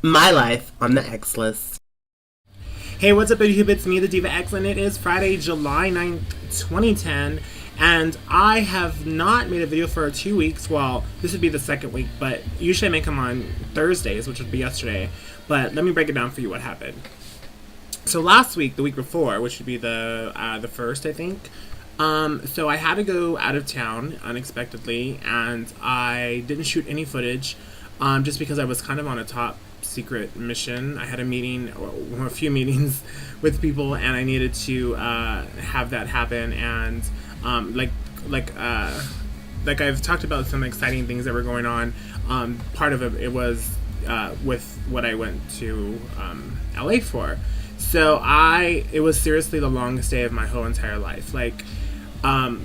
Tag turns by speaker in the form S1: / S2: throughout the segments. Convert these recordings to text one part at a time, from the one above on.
S1: My life on the X list.
S2: Hey, what's up, YouTube? It's me, the Diva X, and it is Friday, July 9th, 2010, and I have not made a video for 2 weeks. Well, this would be the second week, but usually I make them on Thursdays, which would be yesterday, but let me break it down for you what happened. So last week, the week before, which would be the first, I think, so I had to go out of town unexpectedly, and I didn't shoot any footage, just because I was kind of on a top secret mission. I had a meeting, or a few meetings with people, and I needed to have that happen. And like I've talked about some exciting things that were going on. Part of it was with what I went to LA for. So it was seriously the longest day of my whole entire life.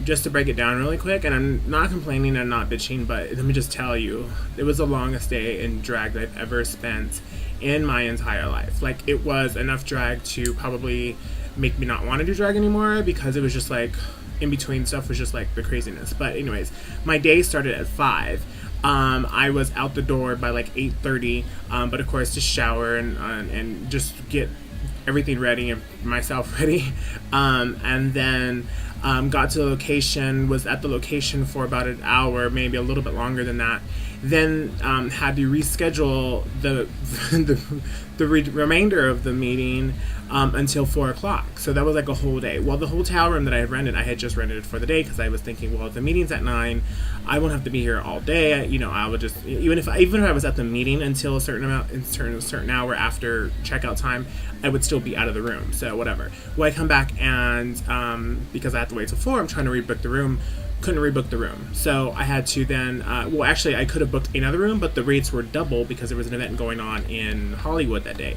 S2: Just to break it down really quick, and I'm not complaining and not bitching, but let me just tell you, it was the longest day in drag that I've ever spent in my entire life. Like, it was enough drag to probably make me not want to do drag anymore, because it was just like, in between stuff was just like the craziness. But anyways, my day started at 5. I was out the door by like 8:30, but of course to shower and just get everything ready and myself ready, and then got to the location, was at the location for about an hour, maybe a little bit longer than that. Then had to reschedule the remainder of the meeting until 4 o'clock. So that was like a whole day. Well, the hotel room that I had rented, I had just rented it for the day, because I was thinking, well, if the meeting's at 9, I won't have to be here all day. You know, I would just, even if I was at the meeting until a certain hour after checkout time, I would still be out of the room. So whatever. Well, I come back, and because I have to wait till 4, I'm trying to rebook the room. Couldn't rebook the room, so I had to then actually I could have booked another room, but the rates were double because there was an event going on in Hollywood that day.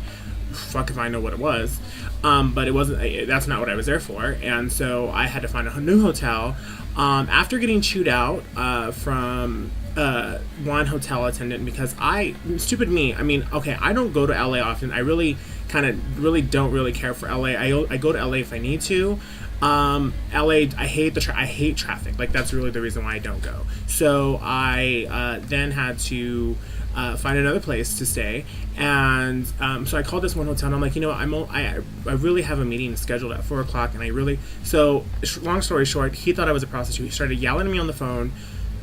S2: Fuck if I know what it was, but it wasn't. That's not what I was there for, and so I had to find a new hotel. After getting chewed out from one hotel attendant, because stupid me. I mean, okay, I don't go to LA often. I really don't really care for LA. I go to LA if I need to. LA, I hate traffic. Like, that's really the reason why I don't go. So I then had to find another place to stay, and so I called this one hotel, and I'm like, you know, I really have a meeting scheduled at 4 o'clock, and long story short, he thought I was a prostitute. He started yelling at me on the phone.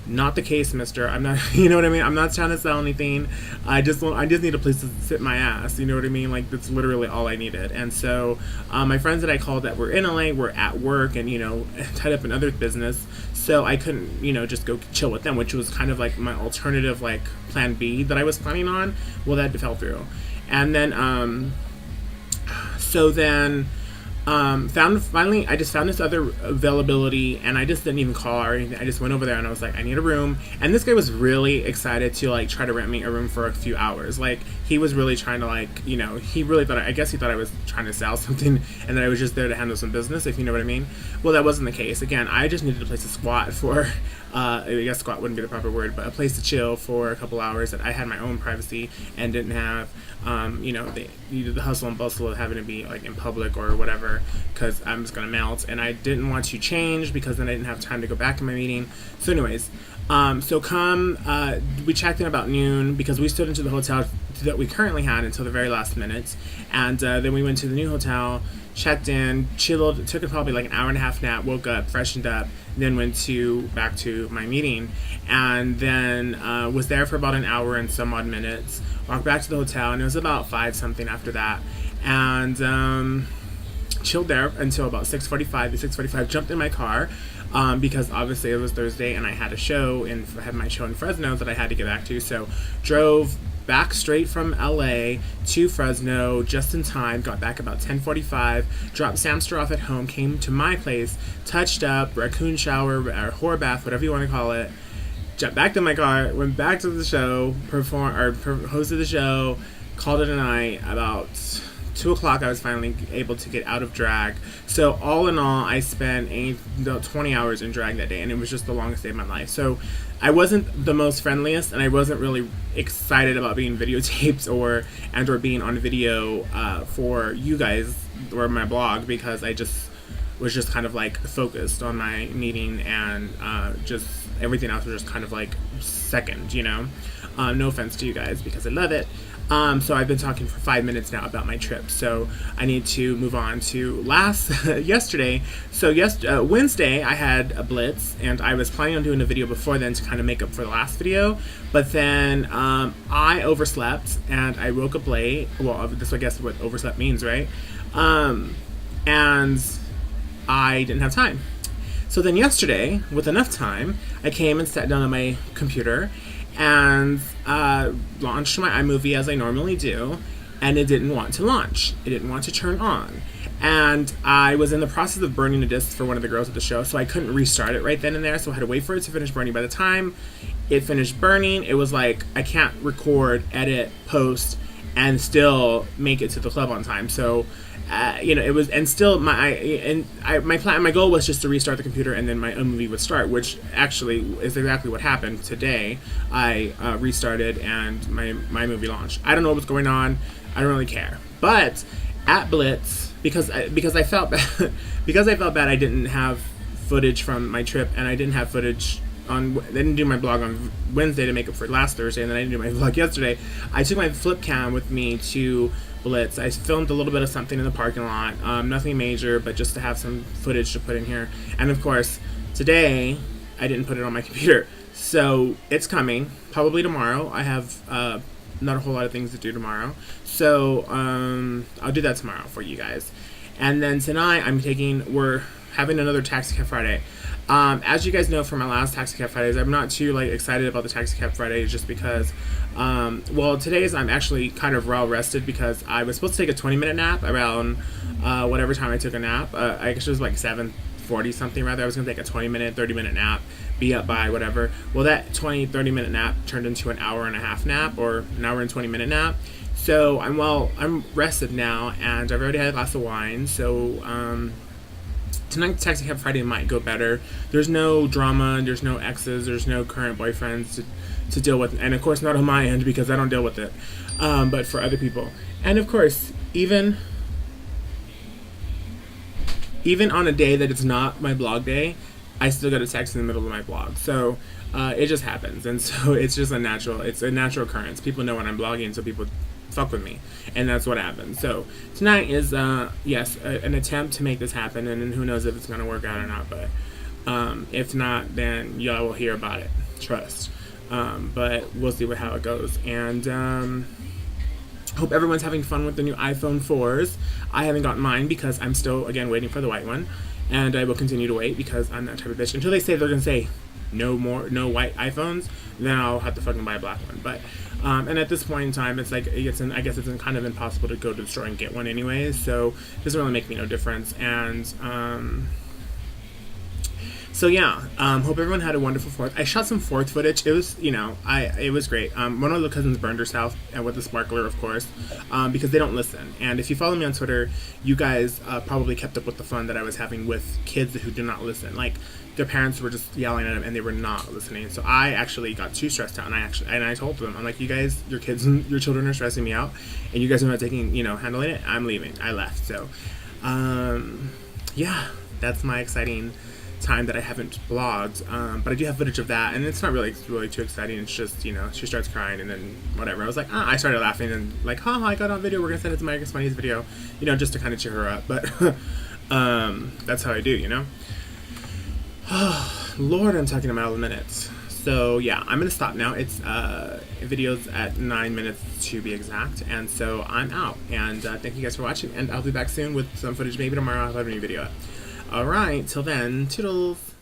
S2: Not the case, mister. I'm not, you know what I mean? I'm not trying to sell anything. I just need a place to sit my ass. You know what I mean? Like, that's literally all I needed. And so, my friends that I called that were in LA were at work and, you know, tied up in other business. So I couldn't, you know, just go chill with them, which was kind of like my alternative, like, plan B that I was planning on. Well, that fell through. And then, finally I just found this other availability, and I just didn't even call or anything. I just went over there and I was like, I need a room. And this guy was really excited to like try to rent me a room for a few hours. Like, he was really trying to, like, you know, he really thought, I guess he thought I was trying to sell something and that I was just there to handle some business, if you know what I mean. Well, that wasn't the case. Again, I just needed a place to squat for I guess squat wouldn't be the proper word, but a place to chill for a couple hours that I had my own privacy and didn't have, you know, the hustle and bustle of having to be like in public or whatever, because I'm just gonna melt, and I didn't want to change because then I didn't have time to go back to my meeting. So anyways, we checked in about noon because we stood into the hotel that we currently had until the very last minute, and then we went to the new hotel, checked in, chilled, took probably like an hour and a half nap, woke up, freshened up, then went back to my meeting, and then was there for about an hour and some odd minutes, walked back to the hotel, and it was about 5 something after that, and chilled there until about 6:45. At 6:45, jumped in my car, because obviously it was Thursday and I had my show in Fresno that I had to get back to, so drove back straight from LA to Fresno just in time, got back about 10:45, dropped Samster off at home, came to my place, touched up, raccoon shower, or whore bath, whatever you want to call it, jumped back to my car, went back to the show, hosted the show, called it a night. About 2 o'clock, I was finally able to get out of drag. So all in all, I spent about 20 hours in drag that day, and it was just the longest day of my life. So I wasn't the most friendliest, and I wasn't really excited about being videotaped or being on video for you guys or my blog, because I just was just kind of like focused on my meeting, and just everything else was just kind of like second, you know. No offense to you guys, because I love it. So I've been talking for 5 minutes now about my trip. So I need to move on to yesterday. So Wednesday I had a blitz, and I was planning on doing a video before then to kind of make up for the last video. But then I overslept and I woke up late. Well, this I guess what overslept means, right? And I didn't have time. So then yesterday, with enough time, I came and sat down on my computer and launched my iMovie as I normally do, and it didn't want to launch. It didn't want to turn on. And I was in the process of burning a disc for one of the girls at the show, so I couldn't restart it right then and there, so I had to wait for it to finish burning. By the time it finished burning, it was like, I can't record, edit, post, and still make it to the club on time. So it was, and still my goal was just to restart the computer and then my own movie would start, which actually is exactly what happened today. I restarted and my movie launched. I don't know what's going on. I don't really care. But at Blitz, because I felt bad, I didn't have footage from my trip, and I didn't have footage I didn't do my blog on Wednesday to make up for last Thursday, and then I didn't do my vlog yesterday. I took my flip cam with me to Blitz. I filmed a little bit of something in the parking lot, nothing major, but just to have some footage to put in here. And of course, today I didn't put it on my computer, so it's coming probably tomorrow. I have not a whole lot of things to do tomorrow, so I'll do that tomorrow for you guys. And then tonight we're having another Taxi Cab Friday. As you guys know from my last Taxi Cab Fridays, I'm not too excited about the Taxi Cab Fridays just because, today's I'm actually kind of well rested because I was supposed to take a 20-minute nap around whatever time I took a nap. I guess it was like 7:40 something rather. I was going to take a 20-minute, 30-minute nap, be up by whatever. Well, that 30-minute nap turned into an hour and a half nap, or an hour and 20-minute nap. So I'm rested now, and I've already had a glass of wine, so tonight's Taxi Cab Friday might go better. There's no drama, there's no exes, there's no current boyfriends to deal with, and of course not on my end because I don't deal with it, but for other people. And of course, even on a day that it's not my blog day, I still get a text in the middle of my blog. So it just happens, and so it's a natural occurrence. People know when I'm blogging, so people fuck with me, and that's what happens. So tonight is an attempt to make this happen, and then who knows if it's gonna work out or not, but if not, then y'all will hear about it, trust. But we'll see how it goes. And hope everyone's having fun with the new iPhone 4s. I haven't gotten mine because I'm still again waiting for the white one, and I will continue to wait because I'm that type of bitch until they say they're gonna say no white iPhones, then I'll have to fucking buy a black one. But and at this point in time, it's like I guess it's kind of impossible to go to the store and get one anyways, so it doesn't really make me no difference. And so yeah, hope everyone had a wonderful 4th. I shot some 4th footage. It was, it was great. One of the cousins burned herself with the sparkler, of course, because they don't listen. And if you follow me on Twitter, you guys probably kept up with the fun that I was having with kids who do not listen. Like, their parents were just yelling at them and they were not listening. So I actually got too stressed out, and I told them, I'm like, you guys, your children are stressing me out, and you guys are not handling it. I'm leaving. I left. So, yeah, that's my exciting time that I haven't blogged, but I do have footage of that, and it's not really too exciting. It's just, she starts crying, and then whatever. I was like, I started laughing, and like, haha, I got on video, we're gonna send it to Mike's Funniest Video, just to kind of cheer her up. But that's how I do, Lord, I'm talking about all the minutes. So yeah, I'm gonna stop now. It's videos at 9 minutes to be exact, and so I'm out. And thank you guys for watching, and I'll be back soon with some footage. Maybe tomorrow I'll have a new video up. Alright, till then, toodles!